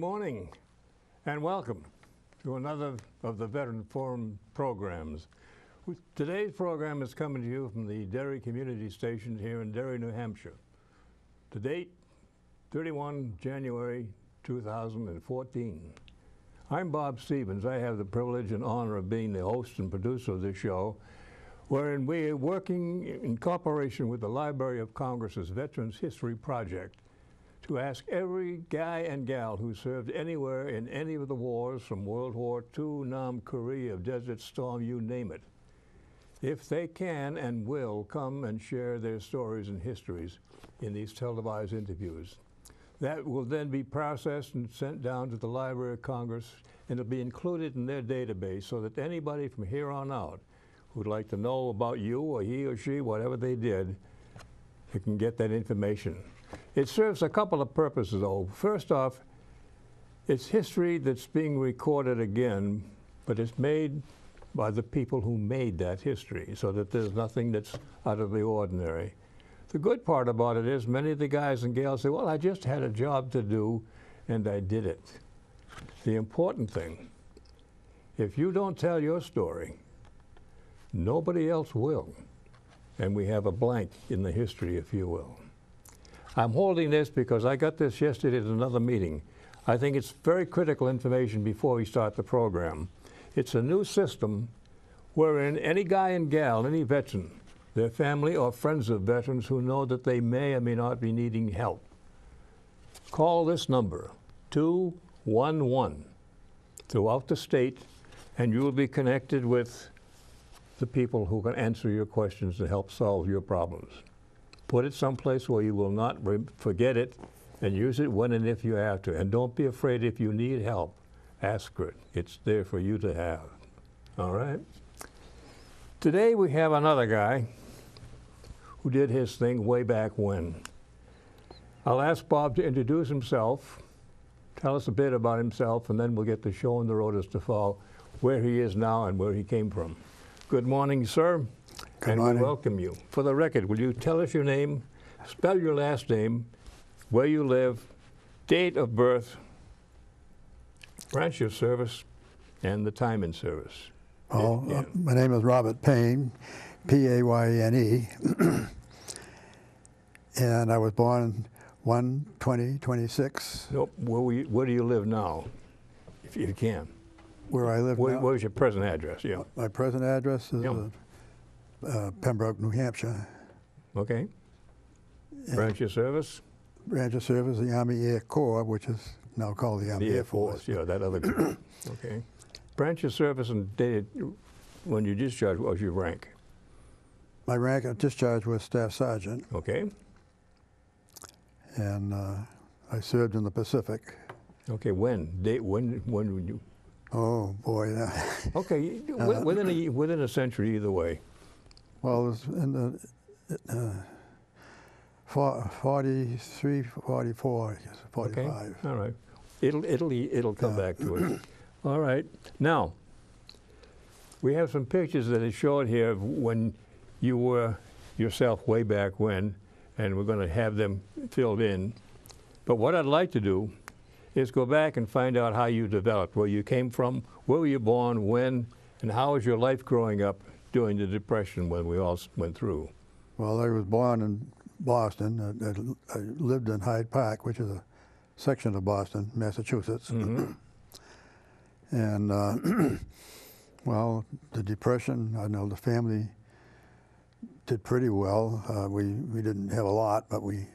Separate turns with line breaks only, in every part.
morning and welcome to another of the Veteran Forum programs. Today's program is coming to you from the Derry Community Station here in Derry, New Hampshire. The date, 31 January 2014. I'm Bob Stevens. I have the privilege and honor of being the host and producer of this show, wherein we are working in cooperation with the Library of Congress's Veterans History Project to ask every guy and gal who served anywhere in any of the wars from World War II, Nam, Korea, Desert Storm, you name it, if they can and will come and share their stories and histories in these televised interviews. That will then be processed and sent down to the Library of Congress, and it'll be included in their database so that anybody from here on out who'd like to know about you or he or she, whatever they did, they can get that information. It serves a couple of purposes, though. First off, it's history that's being recorded again, but it's made by the people who made that history, so that there's nothing that's out of the ordinary. The good part about it is many of the guys and gals say, well, I just had a job to do, and I did it. The important thing, if you don't tell your story, nobody else will. And we have a blank in the history, if you will. I'm holding this because I got this yesterday at another meeting. I think it's very critical information before we start the program. It's a new system wherein any guy and gal, any veteran, their family or friends of veterans who know that they may or may not be needing help, call this number, 211, throughout the state, and you will be connected with the people who can answer your questions to help solve your problems. Put it someplace where you will not forget it, and use it when and if you have to. And don't be afraid if you need help. Ask for it. It's there for you to have. All right? Today we have another guy who did his thing way back when. I'll ask Bob to introduce himself, tell us a bit about himself, and then we'll get the show on the road as to follow where he is now and where he came from. Good morning, sir.
Good morning.
We welcome you. For the record, will you tell us your name, spell your last name, where you live, date of birth, branch of service, and the time in service?
Oh, my name is Robert Payne, P-A-Y-N-E, and I was born 1/20/26.
Nope. Where do you live now, if you can?
Where I live now?
Where's your present address? Yeah.
My present address is Pembroke, New Hampshire.
Okay. Branch of service?
Branch of service, the Army Air Corps, which is now called the Army Air Force.
Yeah, that other group. Okay. Branch of service and date when you discharged, what was your rank?
My rank of discharge was Staff Sergeant.
Okay.
And I served in the Pacific.
Okay, when? Date, when would you?
Oh, boy.
Okay, within a century either way.
Well, it was in the 43, 44, I guess, 45.
Okay, all right. It'll come back to us. All right. Now, we have some pictures that are showed here of when you were yourself way back when, and we're going to have them filled in. But what I'd like to do is go back and find out how you developed, where you came from, where were you born, when, and how was your life growing up during the Depression when we all went through?
Well, I was born in Boston. I lived in Hyde Park, which is a section of Boston, Massachusetts. Mm-hmm. And, well, the Depression, I know the family did pretty well. We didn't have a lot, but we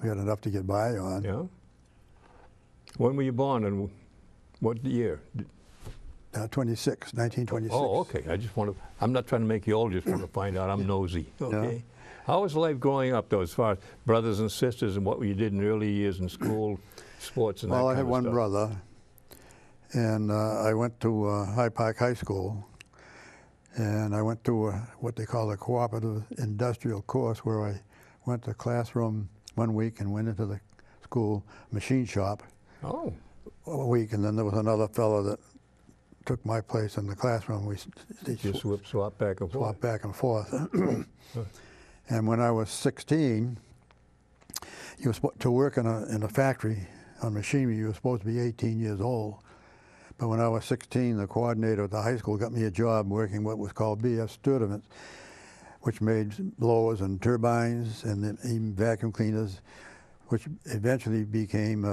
had enough to get by on.
Yeah. When were you born and what year?
1926.
Oh, okay. I'm not trying to make you old, just want to find out. I'm nosy. Okay. Yeah. How was life growing up, though, as far as brothers and sisters and what you did in early years in school, sports and that kind of stuff?
Well, I had one brother, and I went to Hyde Park High School, and I went to what they call a cooperative industrial course, where I went to classroom 1 week and went into the school machine shop a week, and then there was another fellow that took my place in the classroom. We
just swap back and forth.
Swap back and forth. And when I was 16, you was to work in a factory on machinery, you were supposed to be 18 years old. But when I was 16, the coordinator at the high school got me a job working what was called BF Sturdivant, which made blowers and turbines and then even vacuum cleaners, which eventually became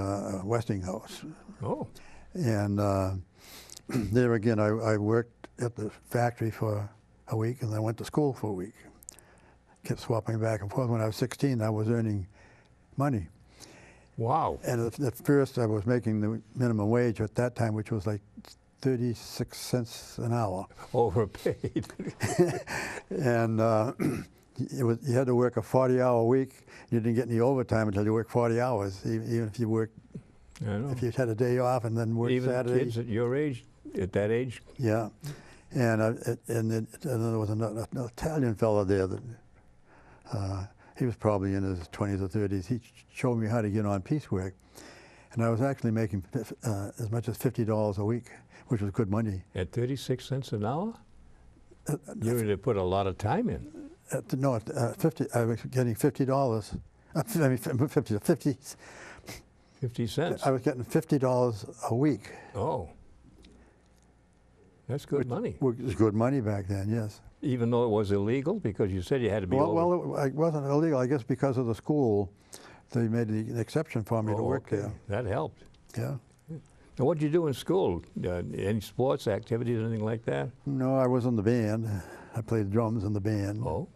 Westinghouse.
Oh.
And there again, I worked at the factory for a week, and then went to school for a week. Kept swapping back and forth. When I was 16, I was earning money.
Wow.
And at first, I was making the minimum wage at that time, which was like 36 cents an hour.
Overpaid.
And you had to work a 40-hour week. You didn't get any overtime until you worked 40 hours, even if you worked, if you had a day off and then worked
even
Saturday.
Kids at your age, at that age?
Yeah. And then there was an Italian fellow there that he was probably in his 20s or 30s. He showed me how to get on piecework. And I was actually making as much as $50 a week, which was good money.
At 36 cents an hour? You had to put a lot of time in.
No, at 50, I was getting $50. I mean, 50
cents.
I was getting $50 a week.
Oh. That's good money.
It was good money back then, yes.
Even though it was illegal, because you said you had to be over.
Well, it wasn't illegal. I guess because of the school, they made an exception for me to work there.
That helped.
Yeah.
Now, what did you do in school? Any sports activities, anything like that?
No, I was in the band. I played drums in the band.
Oh.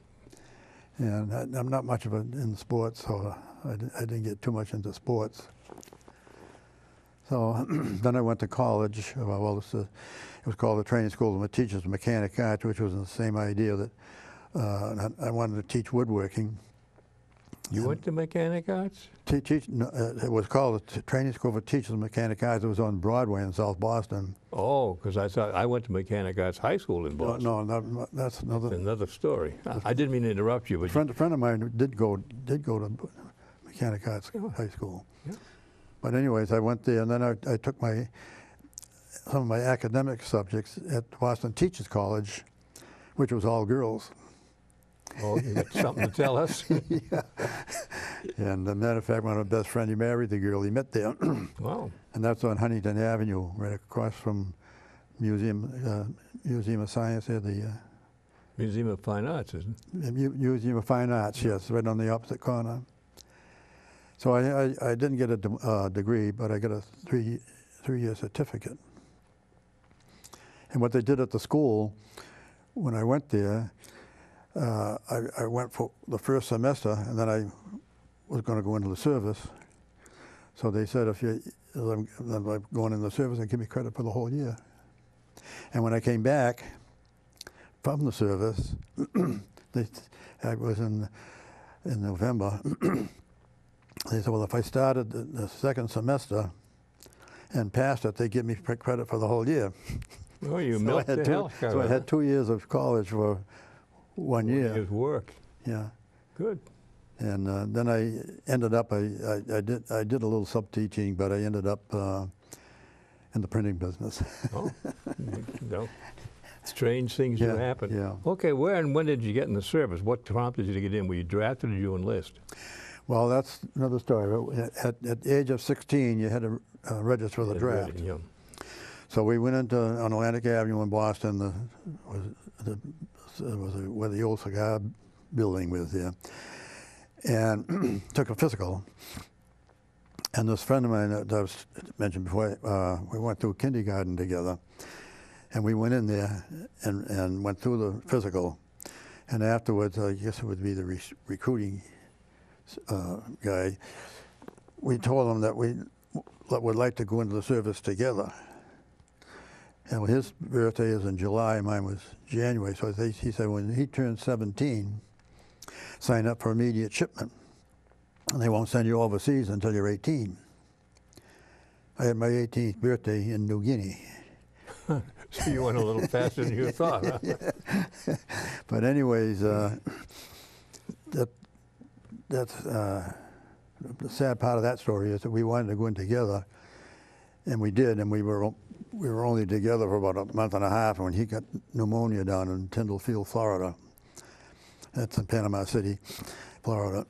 And I'm not much of in sports, so I didn't get too much into sports. So then I went to college. Well, it was called the Training School of Teachers of Mechanic Arts, which was the same idea that I wanted to teach woodworking.
You went to Mechanic Arts?
No, it was called the Training School for Teachers of Mechanic Arts. It was on Broadway in South Boston.
Oh, because I thought I went to Mechanic Arts High School in Boston.
No, that's
another story. I didn't mean to interrupt you, but
a friend of mine did go to Mechanic Arts High School.
Yeah.
But anyways, I went there, and then I took some of my academic subjects at Boston Teachers College, which was all girls.
Oh, you got something to tell us?
Yeah. And as a matter of fact, my best friend, he married the girl he met there.
Wow.
And that's on Huntington Avenue, right across from Museum of Science there, the
Museum of Fine Arts, isn't it?
Museum of Fine Arts, yes, right on the opposite corner. So I didn't get a degree, but I got a three-year certificate. And what they did at the school, when I went there, I went for the first semester, and then I was going to go into the service. So they said, if I'm going into the service, they give me credit for the whole year. And when I came back from the service, I was in November. They said, well, if I started the second semester and passed it, they give me credit for the whole year.
Oh, you milked the hell.
So I had 2 years of college for 1 year.
1 year's work.
Yeah.
Good.
And then I ended up, I did a little sub-teaching, but I ended up in the printing business.
Oh, no. Strange things do happen.
Yeah.
Okay, where and when did you get in the service? What prompted you to get in? Were you drafted or did you enlist?
Well, that's another story. At the age of 16, you had to register for the draft.
Ready, yeah.
So we went on Atlantic Avenue in Boston, where the old cigar building was there, and took a physical. And this friend of mine that I mentioned before, we went through kindergarten together, and we went in there and went through the physical. And afterwards, I guess it would be the recruiting guy, we told him that we would like to go into the service together. And his birthday is in July, mine was January, so he said when he turned 17, sign up for immediate shipment. And they won't send you overseas until you're 18. I had my 18th birthday in New Guinea.
So you went a little faster than you thought, huh?
Yeah. But anyways, that's the sad part of that story is that we wanted to go in together, and we did, and we were only together for about a month and a half when he got pneumonia down in Tyndall Field, Florida. That's in Panama City, Florida.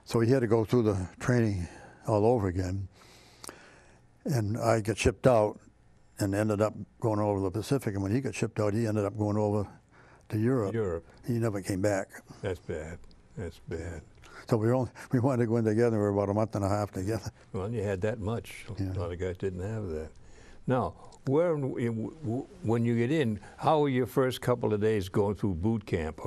So he had to go through the training all over again. And I got shipped out and ended up going over the Pacific. And when he got shipped out, he ended up going over to Europe. He never came back.
That's bad. That's bad.
So we wanted to go in together. We were about a month and a half together.
Well, you had that much.
Yeah.
A lot of guys didn't have that. Now, when you get in, how were your first couple of days going through boot camp?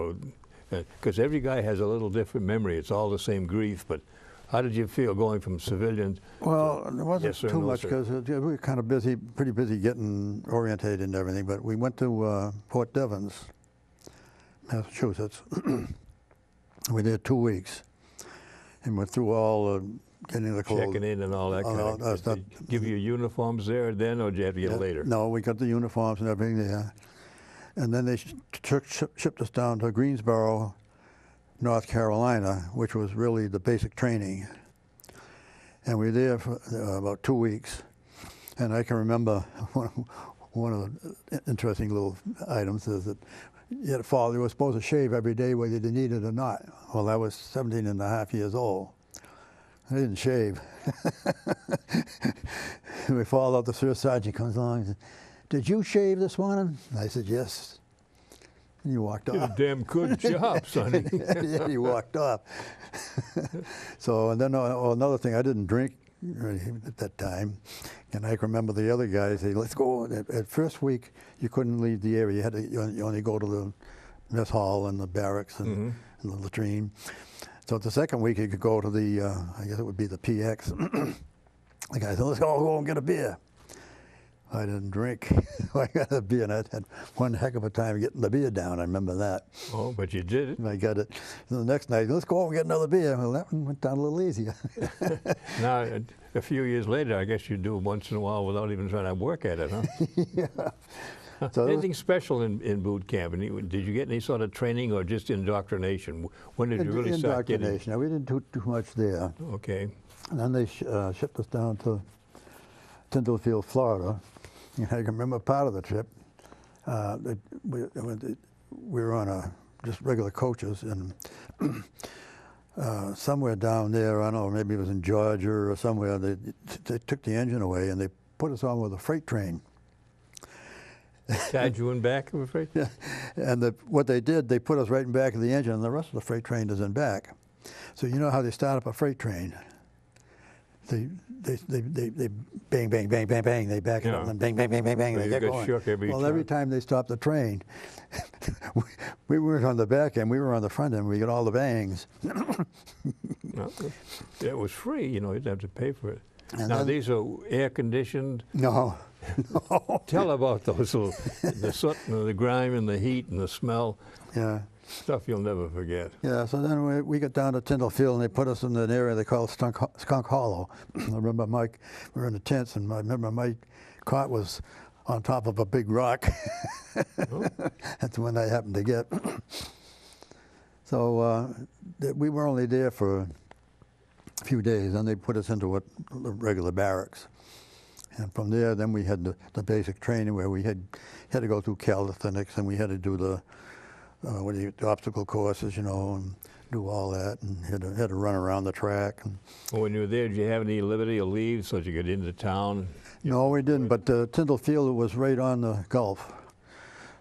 Because every guy has a little different memory. It's all the same grief, but how did you feel going from civilian?
Well, it wasn't
yes, sir,
too
no,
much
sir?
because we were kind of busy, pretty busy getting orientated and everything. But we went to Port Devens, Massachusetts. We did 2 weeks, and went through all getting the clothes.
Checking in and all that kind of stuff. Did they give you uniforms there then, or did you have to get it later?
No, we got the uniforms and everything there. And then they shipped us down to Greensboro, North Carolina, which was really the basic training. And we were there for about 2 weeks. And I can remember one of the interesting little items is that you had to follow, you were supposed to shave every day whether you needed it or not. Well, I was 17 and a half years old. I didn't shave. We followed up, the first sergeant comes along and said, "Did you shave this morning?" I said, "Yes." And he walked off.
You did a damn good job, Sonny.
Yeah, he walked off. So, and then another thing, I didn't drink at that time. And I can remember the other guys, they let's go. At first week, you couldn't leave the area. You had to, you only go to the mess hall and the barracks and the latrine. So the second week, you could go to the, I guess it would be the PX. The guy said, "Let's go and get a beer." I didn't drink. I got a beer, and I had one heck of a time getting the beer down. I remember that.
Oh, but you did it.
And I got it. So the next night, "Let's go and get another beer." Well, that one went down a little easier.
Now, a few years later, I guess you do it once in a while without even trying to work at it, huh?
Yeah. So
anything special in boot camp? And did you get any sort of training or just indoctrination? When did you really start getting?
Indoctrination. We didn't do too much there.
Okay.
And then they shipped us down to Tyndallfield, Florida. And I can remember part of the trip. We were on just regular coaches, and somewhere down there, I don't know, maybe it was in Georgia or somewhere, they took the engine away and they put us on with a freight train.
Tied you in back of a freight?
Yeah. And what they did, they put us right in back of the engine, and the rest of the freight train is in back. So you know how they start up a freight train? They bang, bang, bang, bang, bang, they back it up, and then bang, bang, bang, bang, bang,
So
they
you
get
got
going.
shook every
Well,
time.
every time they stopped the train, we weren't on the back end, we were on the front end, we got all the bangs.
No, it was free, you know, you didn't have to pay for it.
And
now,
then-
these are air-conditioned.
No, no.
Tell about those little, the soot and the grime and the heat and the smell,
Yeah.
stuff you'll never forget.
Yeah, so then we got down to Tyndallfield, and they put us in an area they call Skunk Hollow. I remember we were in the tents, and I remember my cot was on top of a big rock.
Oh.
That's the one I happened to get. So we were only there for a few days, and they put us into the regular barracks. And from there, then we had the basic training where we had to go through calisthenics, and we had to do the obstacle courses, you know, and do all that, and had to run around the track. And
Well, when you were there, did you have any liberty to leave so that you could get into town?
no, we didn't. But Tyndallfield was right on the Gulf,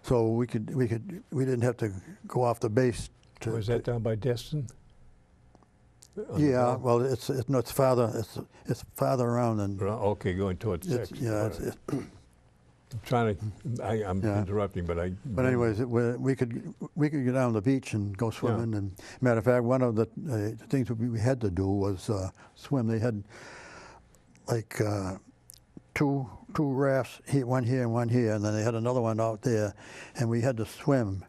so we didn't have to go off the base.
Was that down by Destin? On the
Yeah,
Gulf?
well, it's farther around than.
Okay, going towards
It's,
Texas.
yeah,
All
it's,
right.
it's,
I'm
Yeah.
interrupting, but I.
but anyways, we could get down the beach and go swimming. And matter of fact, one of the things we had to do was swim. They had like two rafts, one here and one here, and then they had another one out there, and we had to swim.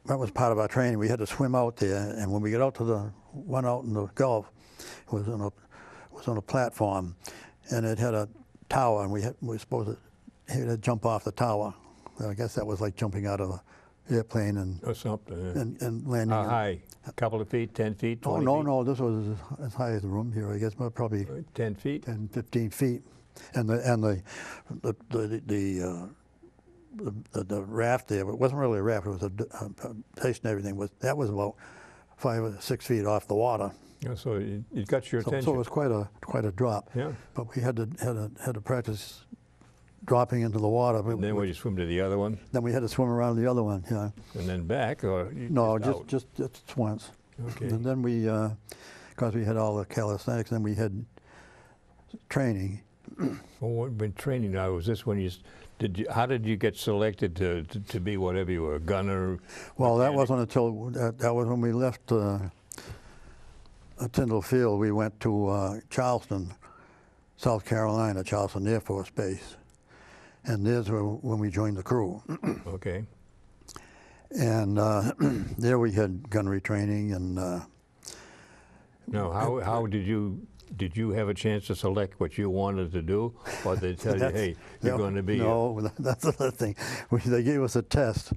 That was part of our training. We had to swim out there, and when we get out to the one out in the Gulf, it was on a platform, and it had a tower, and we were supposed to jump off the tower. Well, I guess that was like jumping out of an airplane
Or something. Yeah.
and landing.
How high? A couple of feet, 10 feet,
Oh,
20
no,
feet?
no, this was as high as the room here, I guess, but probably
10 feet?
10, 15 feet. And the raft there, it wasn't really a raft, it was a place and everything, that was about 5 or 6 feet off the water.
Yeah, so it got your
So
attention.
it was quite a drop.
Yeah.
But we had to practice dropping into the water.
And then would you swim to the other one?
Then we had to swim around the other one. Yeah.
And then back, or
No,
out?
just once.
Okay.
And then we, because we had all the calisthenics, then we had training.
Well, when training now, was this when you how did you get selected to be whatever you were, a gunner?
Well, that
mechanic?
wasn't until that was when we left Tyndall Field. We went to Charleston, South Carolina, Charleston Air Force Base, and there's when we joined the crew.
Okay.
And there we had gunnery training, and
Now, how did you have a chance to select what you wanted to do, or they tell you, hey, you're going to be?
No, that's another thing. They gave us a test,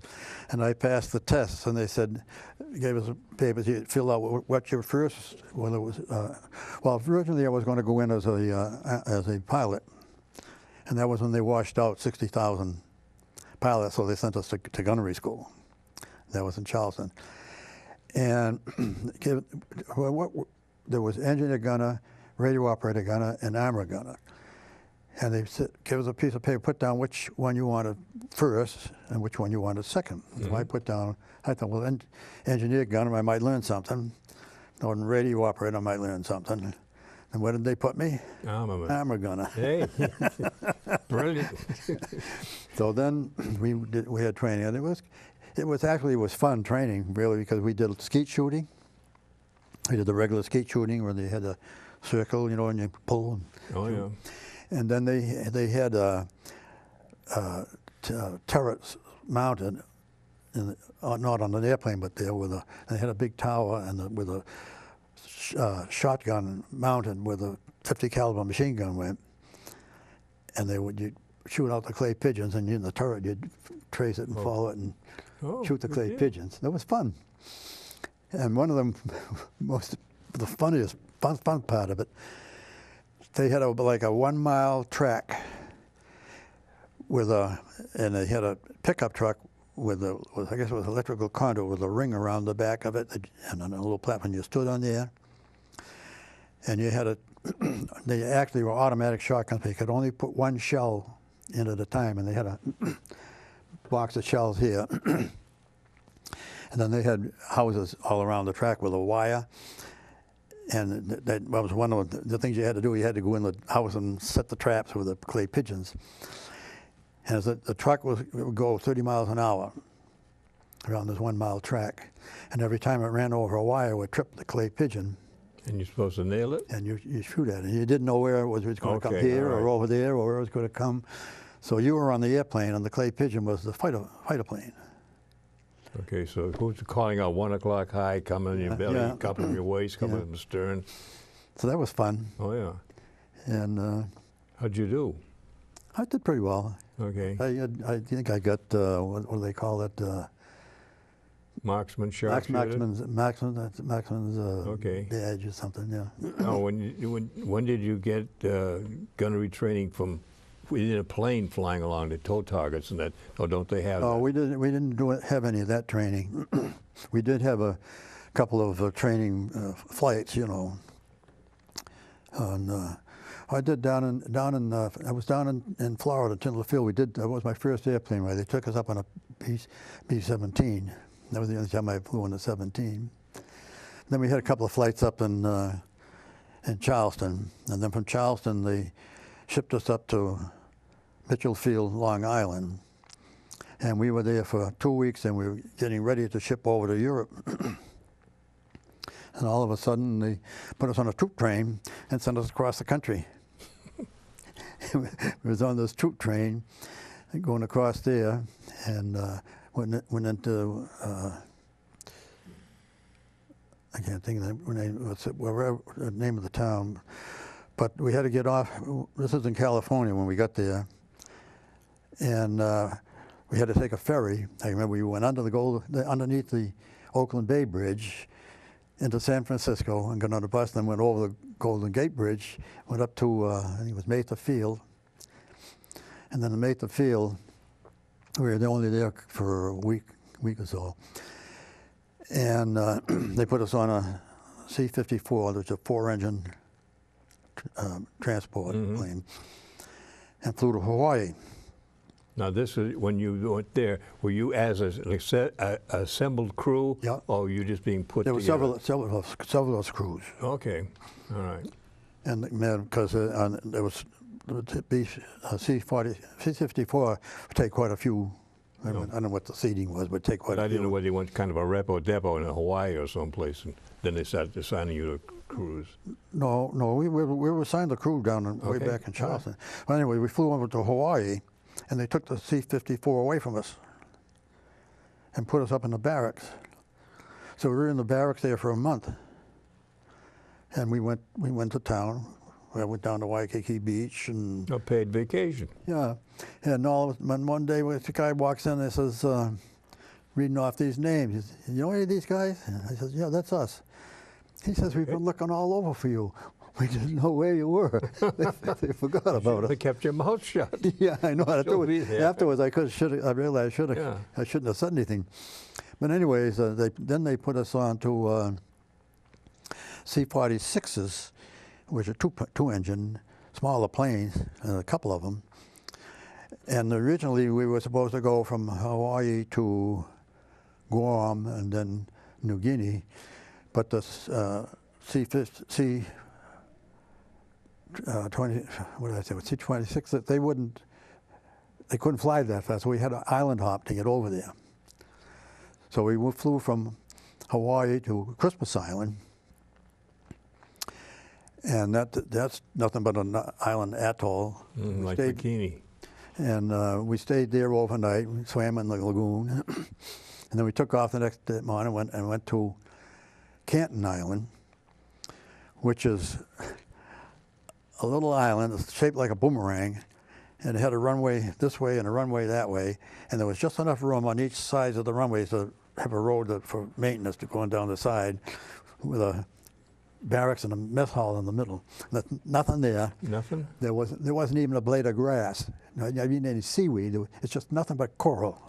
and I passed the test, and they said, gave us papers, you fill out what your first, whether it was, well, originally I was going to go in as a pilot, and that was when they washed out 60,000 pilots, so they sent us to Gunnery School. That was in Charleston. And there was engineer gunner, radio operator gunner, and armor gunner. And they said, give us a piece of paper, put down which one you wanted first and which one you wanted second. So I put down, I thought, well, engineer gunner, I might learn something. Or radio operator, I might learn something. And where did they put me? Armor gunner.
Hey, brilliant.
So then we had training, and it was fun training, really, because we did skeet shooting. We did the regular skeet shooting where they had a circle, you know, and you pull. And
Oh,
shoot.
yeah.
And then they had turrets mounted, not on an airplane, but there with they had a big tower and with a shotgun mounted with a 50 caliber machine gun went, and you'd shoot out the clay pigeons, and in the turret you'd trace it and follow it and shoot the clay pigeons. That was fun. And one of them, the funniest fun part of it, they had like a 1 mile track and they had a pickup truck with I guess it was electrical conduit with a ring around the back of it, and on a little platform you stood on there. And you had they actually were automatic shotguns, but you could only put one shell in at a time, and they had a box of shells here. And then they had houses all around the track with a wire. And that was one of the things you had to do. You had to go in the house and set the traps with the clay pigeons. And the truck would go 30 miles an hour around this 1 mile track. And every time it ran over a wire, it would trip the clay pigeon.
And you're supposed to nail it?
And you shoot at it. And you didn't know where it was going to come here
all right.
or over there or where it was going to come. So you were on the airplane, and the clay pigeon was the fighter plane.
Okay, so who's calling out 1 o'clock high, coming in your belly,
Yeah.
cupping your waist, coming in the stern?
So that was fun.
Oh, yeah.
And
How'd you do?
I did pretty well.
Okay.
I think I got, what do they call it?
Marksman, sharpshooter?
Marksman's
Okay.
badge or something, yeah.
Oh, when did you get gunnery training from in a plane flying along to tow targets and that? Or don't they have that?
We didn't have any of that training. We did have a couple of training flights, you know. And I did I was down in Florida, Tyndall Field. That was my first airplane ride. They took us up on a B-17. That was the only time I flew on a 17. Then we had a couple of flights up in Charleston, and then from Charleston they shipped us up to Mitchell Field, Long Island, and we were there for 2 weeks, and we were getting ready to ship over to Europe. And all of a sudden they put us on a troop train and sent us across the country. We was on this troop train going across there, and went into I can't think of the name of the town, but we had to get off. This is in California when we got there, and we had to take a ferry. I remember we went underneath the Oakland Bay Bridge into San Francisco and got on a bus, then went over the Golden Gate Bridge, went up to, I think it was Mather Field. And then in Mather Field, we were only there for a week or so. And they put us on a C-54, which is a 4-engine transport plane, and flew to Hawaii.
Now, this is when you went there. Were you as an assembled crew,
Yeah.
or were you just being put
There were
together?
several of those crews.
Okay, all right.
And man, because there was C-54 would take quite a few. I don't know what the seating was, but take quite a few.
I didn't know whether you went kind of a repo depot in Hawaii or someplace, and then they started assigning you to crews.
No, we were assigned the crew down way
Okay,
back in Charleston. But anyway, we flew over to Hawaii, and they took the C-54 away from us and put us up in the barracks. So we were in the barracks there for a month, and we went to town. I went down to Waikiki Beach and
A paid vacation.
yeah, and one day the guy walks in and says, reading off these names. He says, "You know any of these guys?" And I said, "Yeah, that's us." He says, "We've been looking all over for you. We didn't know where you were." They forgot about us.
They kept your mouth shut.
Yeah, I know.
be there.
Afterwards, I realized I
Yeah.
shouldn't have said anything. But anyways, then they put us on to C-46s, which are two-engine, smaller planes, a couple of them. And originally, we were supposed to go from Hawaii to Guam and then New Guinea, but the C-26, that they couldn't fly that fast, so we had to island hop to get over there. So we flew from Hawaii to Christmas Island, and that's nothing but an island atoll.
Like bikini.
And we stayed there overnight. We swam in the lagoon, and then we took off the next morning and went to Canton Island, which is a little island. It's shaped like a boomerang, and it had a runway this way and a runway that way, and there was just enough room on each side of the runways to have a road for maintenance to go on down the side, with a barracks and a mess hall in the middle. Nothing there.
Nothing?
There wasn't even a blade of grass. I mean, any seaweed. It's just nothing but coral.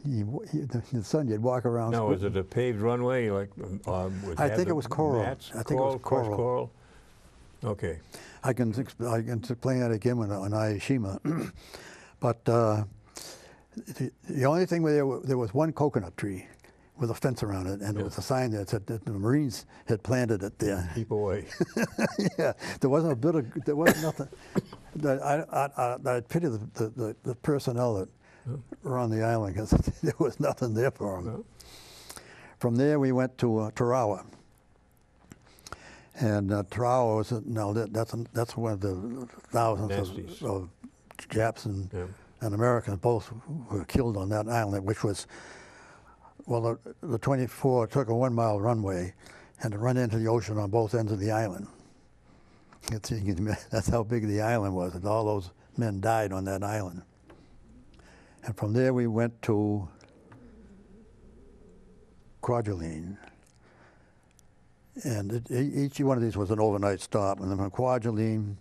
In the sun, you'd walk around.
Now, was it a paved runway?
I think it was coral.
Mats?
I think it was
crushed
coral.
coral? Okay.
I can explain that again on Aishima. But the only thing there was one coconut tree with a fence around it, and there was a sign that said that the Marines had planted it there.
Keep away.
Yeah, there wasn't nothing. I pity the personnel that were on the island, because there was nothing there for them.
No.
From there, we went to Tarawa. And Tarawa was that's one of the thousands of Japs and Americans both were killed on that island, which was, well, the 24 took a 1 mile runway and to run into the ocean on both ends of the island. That's how big the island was, and all those men died on that island. And from there we went to Kwajalein. And each one of these was an overnight stop. And then from Kwajalein,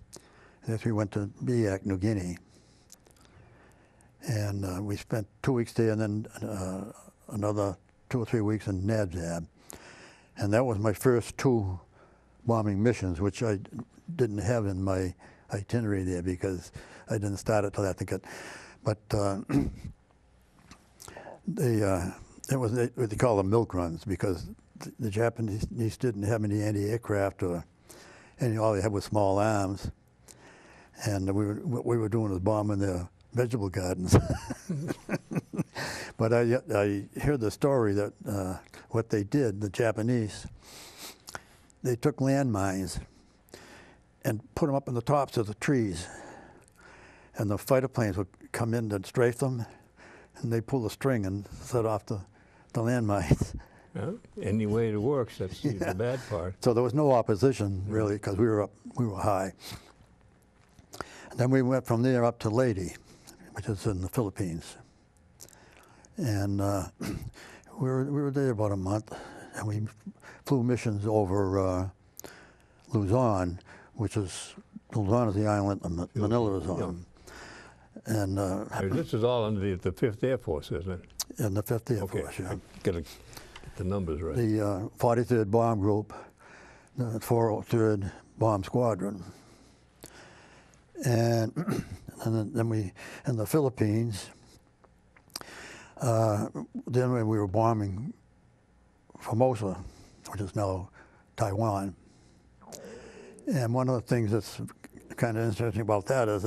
we went to Biak, New Guinea. And we spent 2 weeks there, and then another 2 or 3 weeks in Nabzab. And that was my first 2 bombing missions, which I didn't have in my itinerary there because I didn't start it till I think it. But it was what they call the milk runs, because the Japanese didn't have any anti-aircraft or all they had was small arms, and what we were doing was bombing their vegetable gardens. But I heard the story that what they did, the Japanese, they took landmines and put them up in the tops of the trees, and the fighter planes would come in and strafe them, and they pull the string and set off the landmines.
Well, any way it works, that's the bad part.
So there was no opposition, really, because we were high. And then we went from there up to Leyte, which is in the Philippines. And we were there about a month, and we flew missions over Luzon, which is the island Manila is on. And
this is all under the 5th Air Force, isn't it?
In the 5th Air Force, yeah.
I gotta the numbers right.
The 43rd Bomb Group, the 403rd Bomb Squadron. And, then we, in the Philippines, then when we were bombing Formosa, which is now Taiwan. And one of the things that's kind of interesting about that is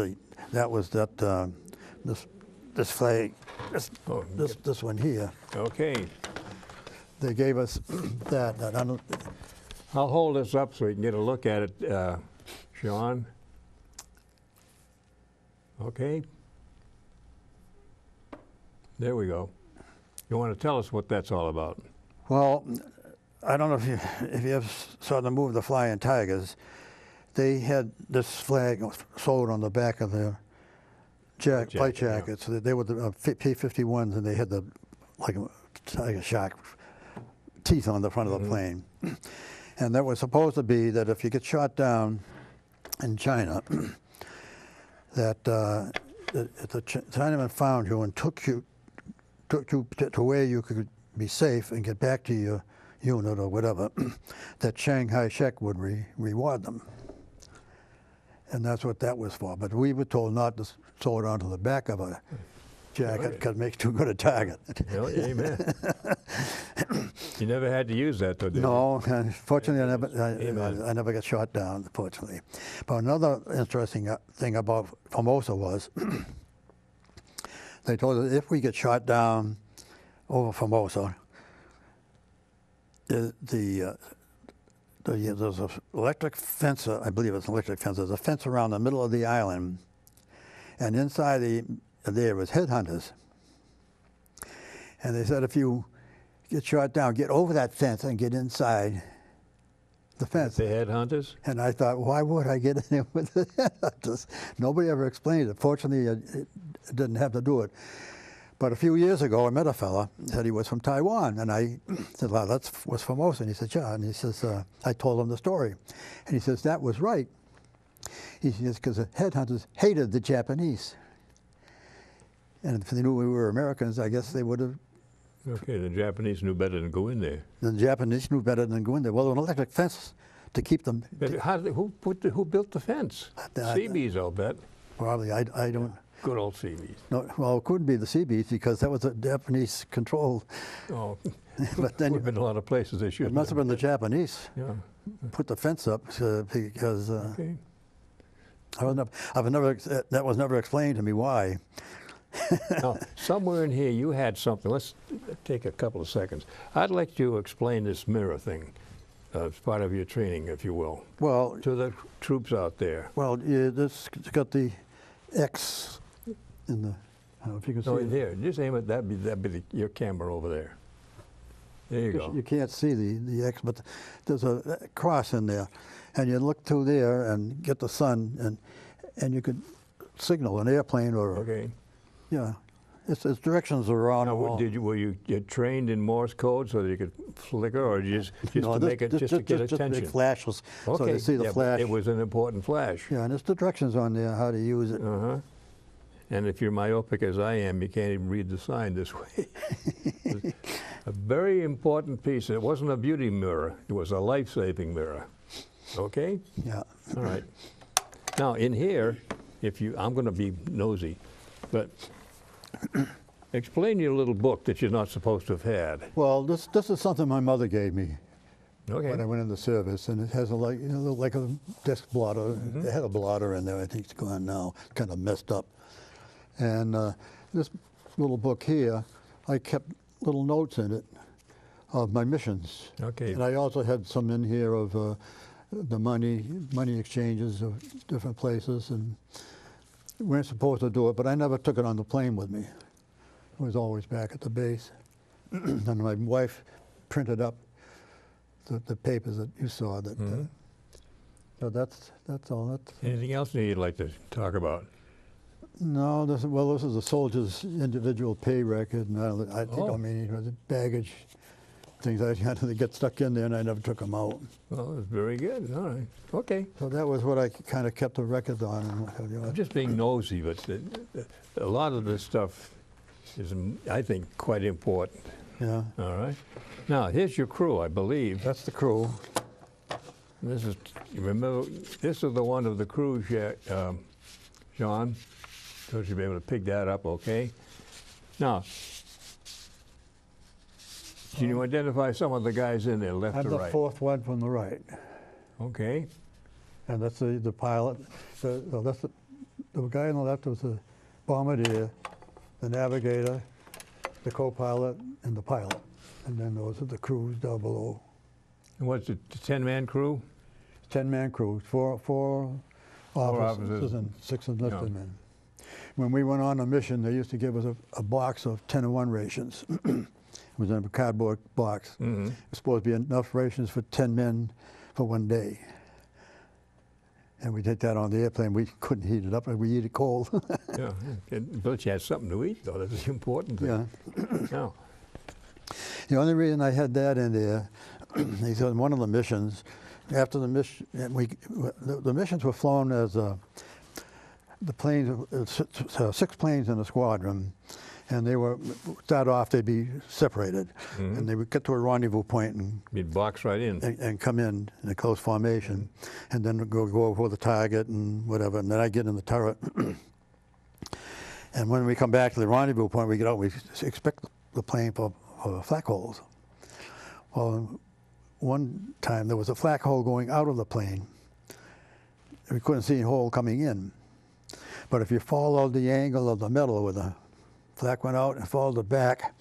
this flag, this one here.
Okay.
They gave us that.
I'll hold this up so you can get a look at it, Sean. Okay. There we go. You want to tell us what that's all about?
Well, I don't know if you ever saw the movie The Flying Tigers. They had this flag sewed on the back of their flight jackets. Yeah. They were the P-51s, and they had the like a tiger shark teeth on the front of the plane. And that was supposed to be that if you get shot down in China, that if the Chinaman found you and took you to where you could be safe and get back to your unit or whatever, that Shanghai Shek would reward them. And that's what that was for. But we were told not to sew it onto the back of a jacket because it makes too good a target.
Well, amen. You never had to use that, though, did you?
No, fortunately, I never got shot down, fortunately. But another interesting thing about Formosa was they told us if we get shot down over Formosa, there's an electric fence, I believe it's an electric fence, there's a fence around the middle of the island, and inside there was headhunters. And they said if you get shot down, get over that fence and get inside the fence.
The headhunters?
And I thought, why would I get in there with the headhunters? Nobody ever explained it. Fortunately, it didn't have to do it. But a few years ago, I met a fella, said he was from Taiwan, and I said, well, that was Formosa. And he said, yeah. And he says, I told him the story. And he says, that was right. He says, because the headhunters hated the Japanese. And if they knew we were Americans, I guess they would have.
Okay, the Japanese knew better than go in there.
The Japanese knew better than go in there. Well, an electric fence to keep them.
But who built the fence? Seabees, I'll bet.
Probably, I don't.
Good old Seabees.
No, well, it couldn't be the Seabees because that was a Japanese control.
Oh,
but then
there have been a lot of places they should.
It must have been the Japanese.
Yeah.
Put the fence up because
okay.
That was never explained to me why.
Now, somewhere in here you had something. Let's take a couple of seconds. I'd like you to explain this mirror thing as part of your training, if you will.
Well,
to the troops out there.
Well, this got the X in the. I don't know if you can see.
Oh, there. Just aim it. That'd be your camera over there. There you go.
You can't see the X, but there's a cross in there, and you look through there and get the sun, and you could signal an airplane or.
Okay.
Yeah, its directions are on.
Now, were you trained in Morse code so that you could flicker, or just
no,
to make it just to get attention?
Just big flashes,
okay.
So they see the flash.
It was an important flash.
Yeah, and it's the directions on there how to use it.
Uh-huh. And if you're myopic as I am, you can't even read the sign this way. A very important piece. It wasn't a beauty mirror. It was a life-saving mirror. Okay?
Yeah.
All right. Now, in here, I'm going to be nosy, but explain your little book that you're not supposed to have had.
Well, this is something my mother gave me
when
I went into service, and it has like a desk blotter. Mm-hmm. It had a blotter in there. I think it's gone now, kind of messed up. And this little book here, I kept little notes in it of my missions.
Okay.
And I also had some in here of the money exchanges of different places, and we weren't supposed to do it, but I never took it on the plane with me. It was always back at the base. And my wife printed up the papers that you saw. That. Mm-hmm. So that's all.
Anything else you'd like to talk about?
No, this is a soldier's individual pay record, and I think it was baggage things I had to get stuck in there, and I never took them out.
Well, that's very good. All right. Okay.
So that was what I kind of kept a record on. And
I'm just being nosy, but a lot of this stuff is, I think, quite important.
Yeah.
All right. Now, here's your crew, I believe.
That's the crew.
This is, you remember, this is the one of the crew, Sean. So you'll be able to pick that up, okay? Now, can you identify some of the guys in there, left
I'm
to
the
right?
fourth one from the right.
Okay.
And that's the pilot. That's the guy on the left was the bombardier, the navigator, the co-pilot, and the pilot. And then those are the crews down below.
And what's it, the 10-man crew?
10-man crew, four officers and 6 enlisted men. When we went on a mission, they used to give us a box of 10-to-1 rations. It was in a cardboard box.
Mm-hmm.
It was supposed to be enough rations for 10 men for one day. And we take that on the airplane. We couldn't heat it up, we eat it cold.
Yeah, but you had something to eat, though. That's the important thing.
Yeah.
Now,
The only reason I had that in there, he said one of the missions, after the mission, the missions were flown as the planes, 6 planes in a squadron, and they were, start off, they'd be separated, and they would get to a rendezvous point and
you'd box right in.
and come in a close formation, and then go over the target and whatever, and then I get in the turret. And when we come back to the rendezvous point, we get out, we expect the plane for flak holes. Well, one time there was a flak hole going out of the plane. We couldn't see a hole coming in. But if you followed the angle of the metal where the flak went out and followed it back,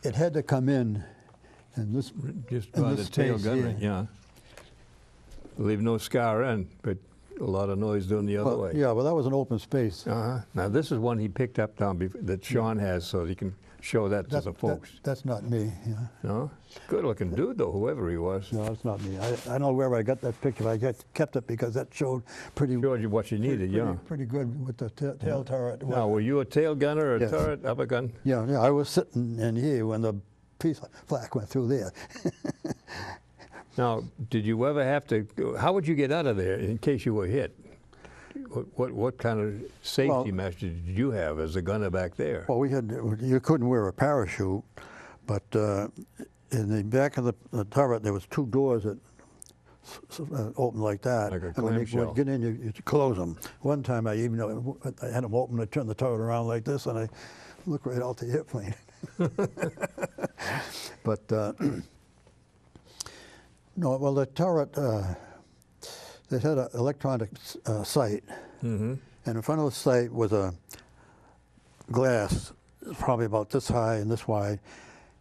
it had to come in this,
Just
in
by
this
the tail
space
gunnery,
here.
yeah. Leave no scar in, but a lot of noise doing the other way.
Yeah, well, that was an open space.
Now, this is one he picked up down that Sean has, so he can show that to the folks.
That's not me. Yeah.
No? Good-looking dude, though, whoever he was.
No, it's not me. I don't know where I got that picture. I kept it because that showed pretty
Showed you what you needed, yeah.
pretty good with the tail turret.
Now, were you a tail gunner or a
Yes.
turret, upper gun?
Yeah, I was sitting in here when the piece of flak went through there.
Now, did you ever have to, how would you get out of there in case you were hit? What kind of safety measures did you have as a gunner back there?
Well, you couldn't wear a parachute, but in the back of the turret there was 2 doors that opened like that.
Like a
and when you
clamshell.
would get in, you close them. One time I even I had them open, I turned the turret around like this, and I looked right out the airplane. But no, well, the turret, they had an electronic sight, and in front of the sight was a glass, probably about this high and this wide,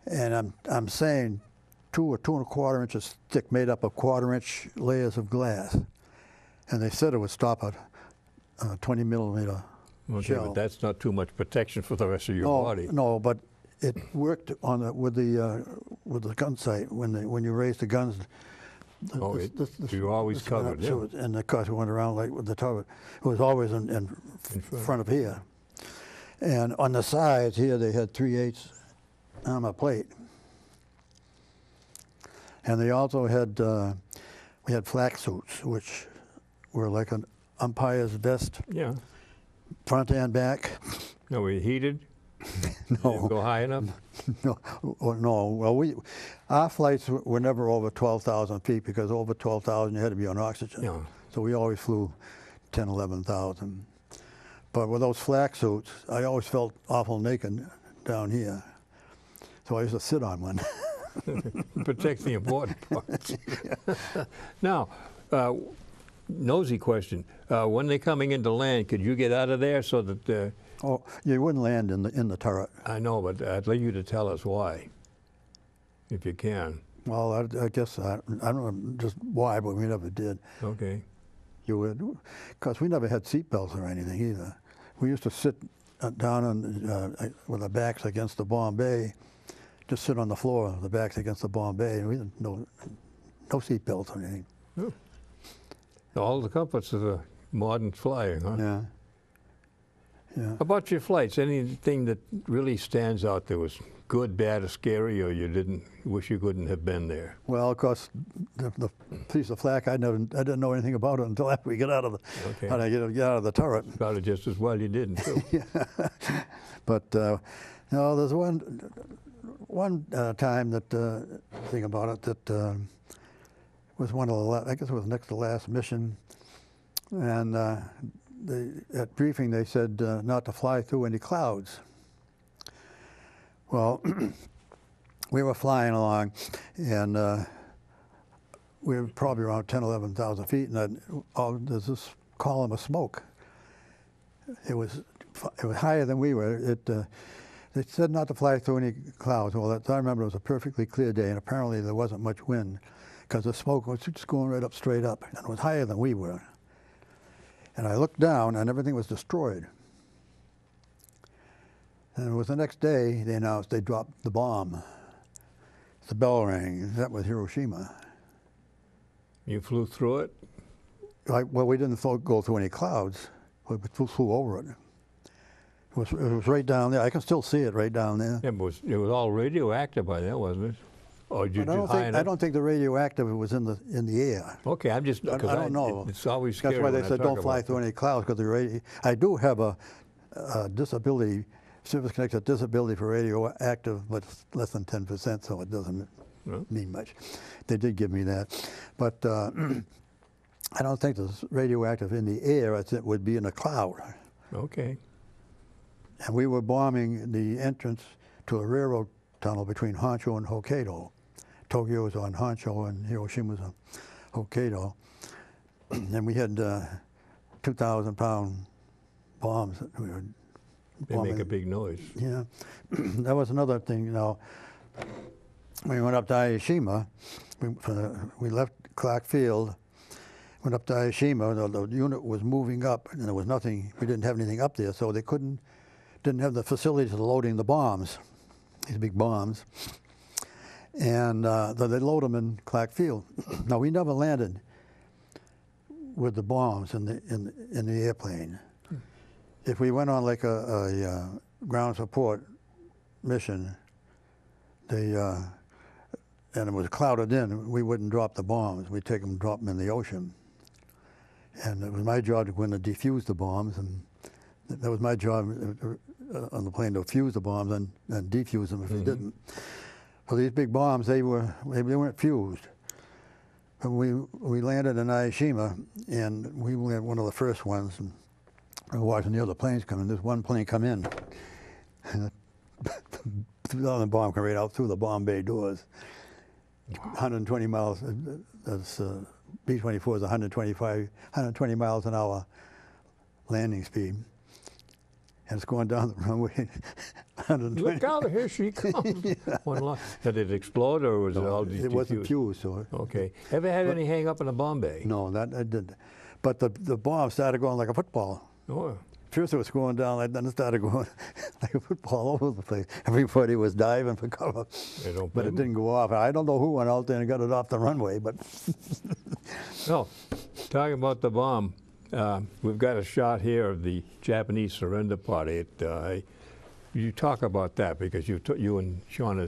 and I'm saying 2 or 2 1/4 inches thick, made up of 1/4-inch layers of glass, and they said it would stop a 20-millimeter
Okay,
shell.
but that's not too much protection for the rest of your body.
No, but it worked on with the gun sight when you raised the guns.
You're always covered, yeah.
And of course, we went around like with the turret. It was always in front of here. And on the sides here, they had 3/8 armor plate. And they also had, we had flak suits, which were like an umpire's vest,
Yeah.
front and back.
No, were you heated?
No.
Didn't go high enough?
No. Well, our flights were never over 12,000 feet because over 12,000 you had to be on oxygen.
Yeah.
So we always flew 10, 11,000. But with those flak suits, I always felt awful naked down here. So I used to sit on one.
Protect the important parts. Now, nosy question. When they're coming into land, could you get out of there so that...
Oh, you wouldn't land in the turret.
I know, but I'd like you to tell us why, if you can.
Well, I guess, I don't know just why, but we never did.
Okay.
You would, because we never had seat belts or anything either. We used to sit down on, with our backs against the bomb bay, just sit on the floor, the backs against the bomb bay, and we didn't no seat belts or anything.
Oh. All the comforts of a modern flying, huh?
Yeah. Yeah.
About your flights, anything that really stands out that was good, bad, or scary, or you didn't wish you couldn't have been there?
Well, of course, the piece of flak, I didn't know anything about it until after we get out of the,
Okay.
get out of the turret.
About it just as well you didn't, too.
Yeah. But no, there's one. one time that thing about it that was one of the I guess it was next to last mission, and at briefing they said not to fly through any clouds. Well, we were flying along, and we were probably around 10, 11,000 feet, and there's this column of smoke. It was higher than we were. They said not to fly through any clouds. Well, I remember it was a perfectly clear day, and apparently there wasn't much wind because the smoke was just going right up, straight up, and it was higher than we were. And I looked down, and everything was destroyed. And it was the next day they announced they dropped the bomb. The bell rang. That was Hiroshima.
You flew through it?
Well, we didn't go through any clouds. We flew over it. It was right down there. I can still see it right down there.
Yeah, but it was all radioactive by then, wasn't it? Or did you
I don't think the radioactive was in the air.
Okay, I'm just.
I don't know.
It's always scary.
That's why they said don't fly through any clouds because I do have a disability, service-connected disability for radioactive, but it's less than 10%, so it doesn't mean much. They did give me that, but I don't think there's radioactive in the air as it would be in a cloud.
Okay.
And we were bombing the entrance to a railroad tunnel between Honshu and Hokkaido. Tokyo was on Honshu and Hiroshima was on Hokkaido. And we had 2,000-pound bombs that we were bombing.
They make a big noise.
Yeah. That was another thing, you know. We went up to Hiroshima. We left Clark Field, went up to Hiroshima. The unit was moving up, and there was nothing. We didn't have anything up there, so they didn't have the facilities for loading the bombs, these big bombs. And they load them in Clark Field. Now, we never landed with the bombs in the airplane. If we went on like a ground support mission, and it was clouded in, we wouldn't drop the bombs. We'd take them and drop them in the ocean. And it was my job to go in and defuse the bombs, and that was my job on the plane to fuse the bombs and defuse them if they didn't. So these big bombs, they weren't fused. But we landed in Hiroshima, and we were one of the first ones. And we were watching the other planes come in. There's one plane come in, and the bomb came right out through the bomb bay doors. 120 miles. That's B-24 is 120 miles an hour landing speed. And it's going down the runway 120.
Look out, here she comes. Yeah. Did it explode or was it all diffused?
It wasn't fused. So
okay. Ever had any hang up in a bomb bay?
No, that I didn't. But the bomb started going like a football.
Oh.
First it was going down, like, then it started going like a football all over the place. Everybody was diving for cover, but it didn't go off. I don't know who went out there and got it off the runway, but.
No, talking about the bomb, we've got a shot here of the Japanese surrender party. You talk about that because you and Sean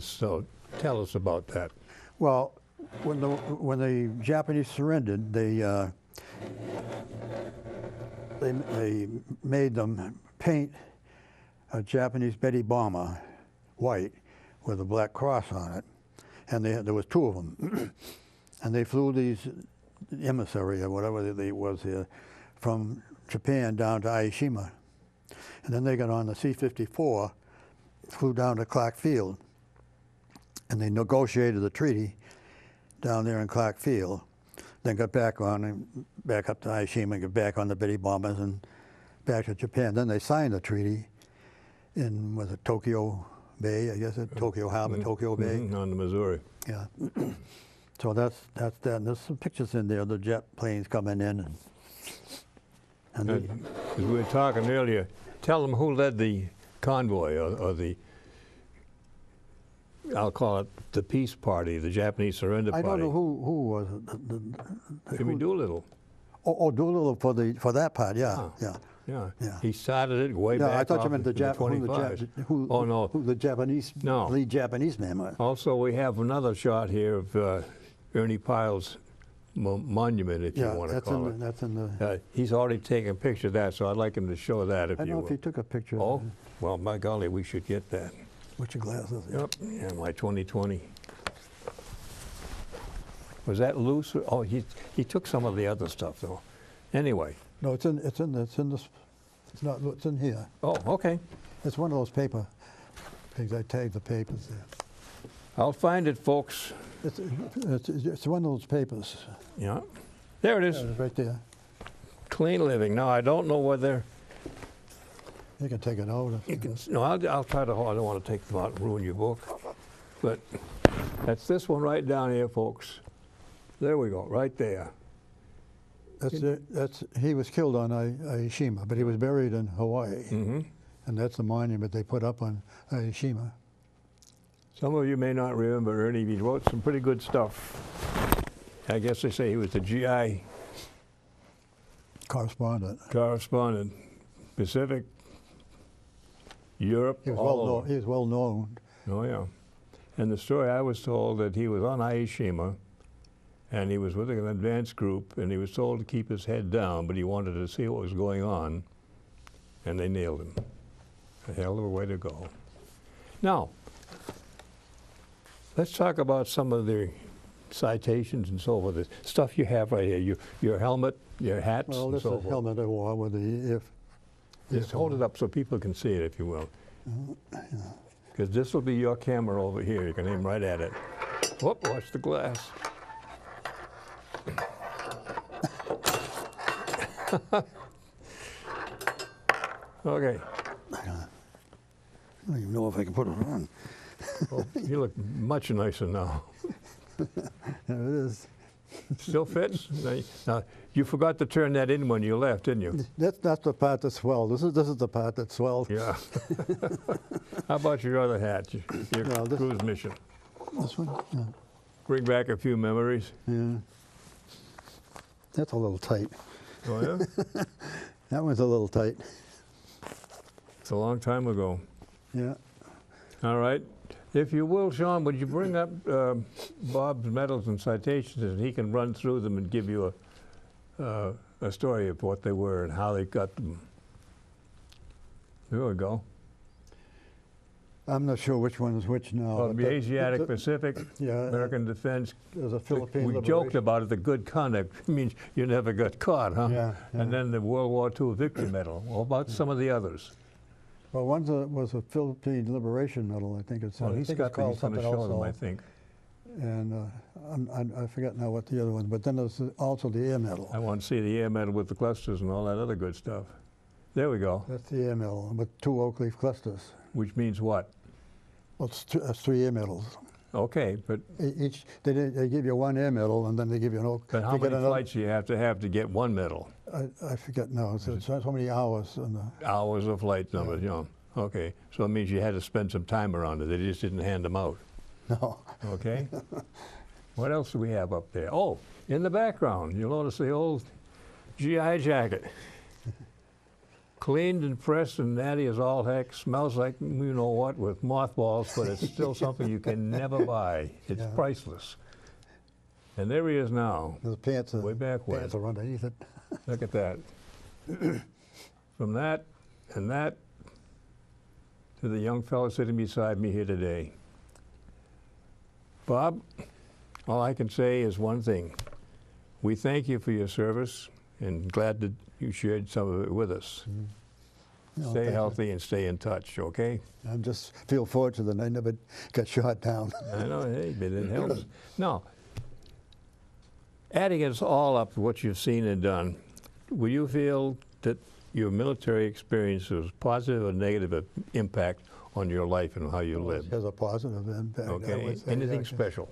tell us about that.
Well, when the Japanese surrendered, they made them paint a Japanese Betty bomber white with a black cross on it, and there was two of them. And they flew these emissary or whatever it was here from Japan down to Hiroshima. And then they got on the C-54, flew down to Clark Field, and they negotiated the treaty down there in Clark Field. Then got back up to Hiroshima and got back on the Betty bombers and back to Japan. Then they signed the treaty in, was it Tokyo Bay, I guess, Tokyo Harbor, Tokyo Bay.
On the Missouri.
Yeah. So that's that. And there's some pictures in there, the jet planes coming in.
And as we were talking earlier, tell them who led the convoy or the, I'll call it the peace party, the Japanese surrender party.
I don't know who was it.
Jimmy Doolittle.
Oh, Doolittle for that part, yeah, yeah.
Yeah. He started it way back.
I thought you meant the who the Japanese lead Japanese man was.
Also, we have another shot here of Ernie Pyle's monument, if you want to call it.
That's in the.
He's already taken a picture of that, so I'd like him to show that if you will.
I don't know if he took a picture.
Oh, well, by golly, we should get that.
Put your glasses.
Yep, yeah, my 2020. Was that loose? Oh, he took some of the other stuff though. Anyway.
No, it's in this. It's not. It's in here.
Oh, okay.
It's one of those paper things. I tagged the papers there.
I'll find it, folks.
It's one of those papers.
Yeah. There it is.
It's right there.
Clean living. Now, I don't know whether
You can take it out.
you can. No, I'll try to. I don't want to take them out and ruin your book. But that's this one right down here, folks. There we go, right there.
He was killed on Aishima, but he was buried in Hawaii.
Mm-hmm.
And that's the monument they put up on Aishima.
Some of you may not remember Ernie. He wrote some pretty good stuff. I guess they say he was the GI
Correspondent.
Pacific, Europe,
He was
all over.
He was well known.
Oh, yeah. And the story I was told that he was on Aishima, and he was with an advance group, and he was told to keep his head down, but he wanted to see what was going on, and they nailed him. A hell of a way to go. Now, let's talk about some of the citations and so forth. The stuff you have right here, your helmet, your hats,
Well,
and
this
so
is the
forth.
helmet I wore with the
Just hold it up so people can see it, if you will. Because this will be your camera over here. You can aim right at it. Whoop, watch the glass. Okay.
I don't even know if I can put it on.
Well, you look much nicer now.
There it is.
Still fits? Now, you forgot to turn that in when you left, didn't you?
That's not the part that swelled. This is the part that swelled.
Yeah. How about your other hat, your
Well, this-
cruise mission?
This one? Yeah.
Bring back a few memories.
Yeah. That's a little tight.
Oh, yeah?
That one's a little tight.
It's a long time ago.
Yeah.
All right. If you will, Sean, would you bring up Bob's medals and citations, and he can run through them and give you a story of what they were and how they got them. There we go.
I'm not sure which one is which now.
Well,
but
the Asiatic Pacific,
yeah,
American Defense.
there's a Philippine
We
liberation.
joked about it, the good conduct means you never got caught, huh?
Yeah, yeah.
And then the World War II Victory Medal. What about some of the others?
Well, one was a Philippine Liberation Medal, I think it's.
Well,
I
he's
think
got
it's called
he's going to
something
show
else.
them, I think.
And I forget now what the other one. But then there's also the Air Medal.
I want to see the air medal with the clusters and all that other good stuff. There we go.
That's the Air Medal with 2 oak leaf clusters.
Which means what?
Well, that's 3 Air Medals.
Okay, but
Each they give you 1 Air Medal and then they give you an oak.
but how
they get
many
another-
flights do you have to get one medal?
I forget now. It's so many hours.
Hours of flight numbers, yeah. Okay, so it means you had to spend some time around it. They just didn't hand them out.
No.
Okay. What else do we have up there? Oh, in the background, you'll notice the old GI jacket. Cleaned and pressed and natty as all heck. Smells like you know what with mothballs, but it's still something you can never buy. It's
Yeah.
priceless. And there he is now.
The pants are,
Way back when.
pants are underneath it.
Look at that. From that and that to the young fellow sitting beside me here today. Bob, all I can say is one thing. We thank you for your service and glad that you shared some of it with us.
No,
Stay
thank you.
healthy and stay in touch, okay?
I just feel fortunate that I never got shot down.
I know, hey, but it helps. Now, adding us all up to what you've seen and done, will you feel that your military experience was positive or negative impact on your life and how you
It
lived?
has a positive impact. I
Okay,
would say,
anything
yeah.
special?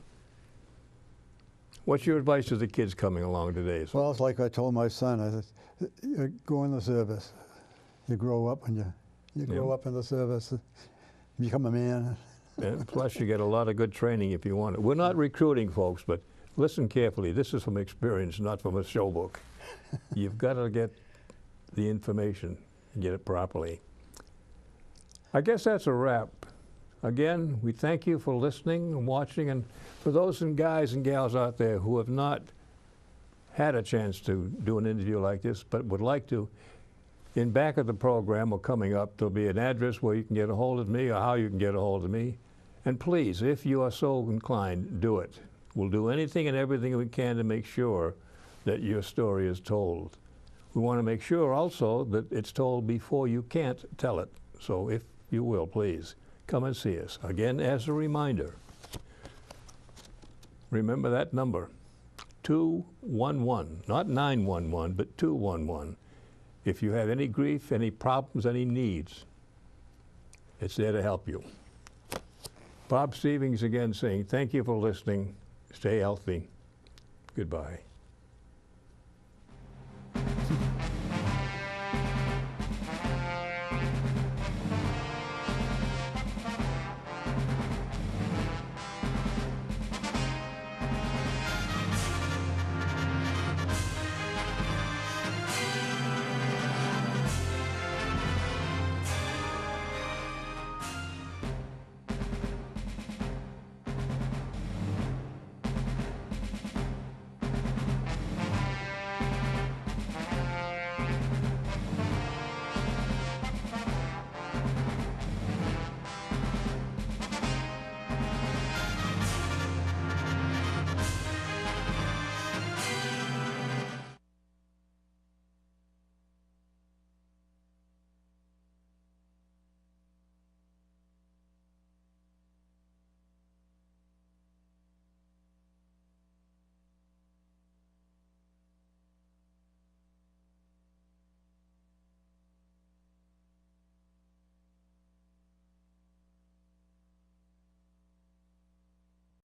What's your advice to the kids coming along today?
Well, it's like I told my son. I said, you go in the service. You grow up and you grow up in the service. You become a man.
And plus, you get a lot of good training if you want it. We're not recruiting, folks, but listen carefully. This is from experience, not from a show book. You've got to get the information and get it properly. I guess that's a wrap. Again, we thank you for listening and watching, and for those guys and gals out there who have not had a chance to do an interview like this but would like to, In back of the program or coming up, there'll be an address where you can get a hold of me or how you can get a hold of me. And please, if you are so inclined, do it. We'll do anything and everything we can to make sure that your story is told. We want to make sure also that it's told before you can't tell it. So if you will, please, come and see us. Again, as a reminder, remember that number, 211, not 911, but 211. If you have any grief, any problems, any needs, it's there to help you. Bob Stevens again saying thank you for listening. Stay healthy. Goodbye.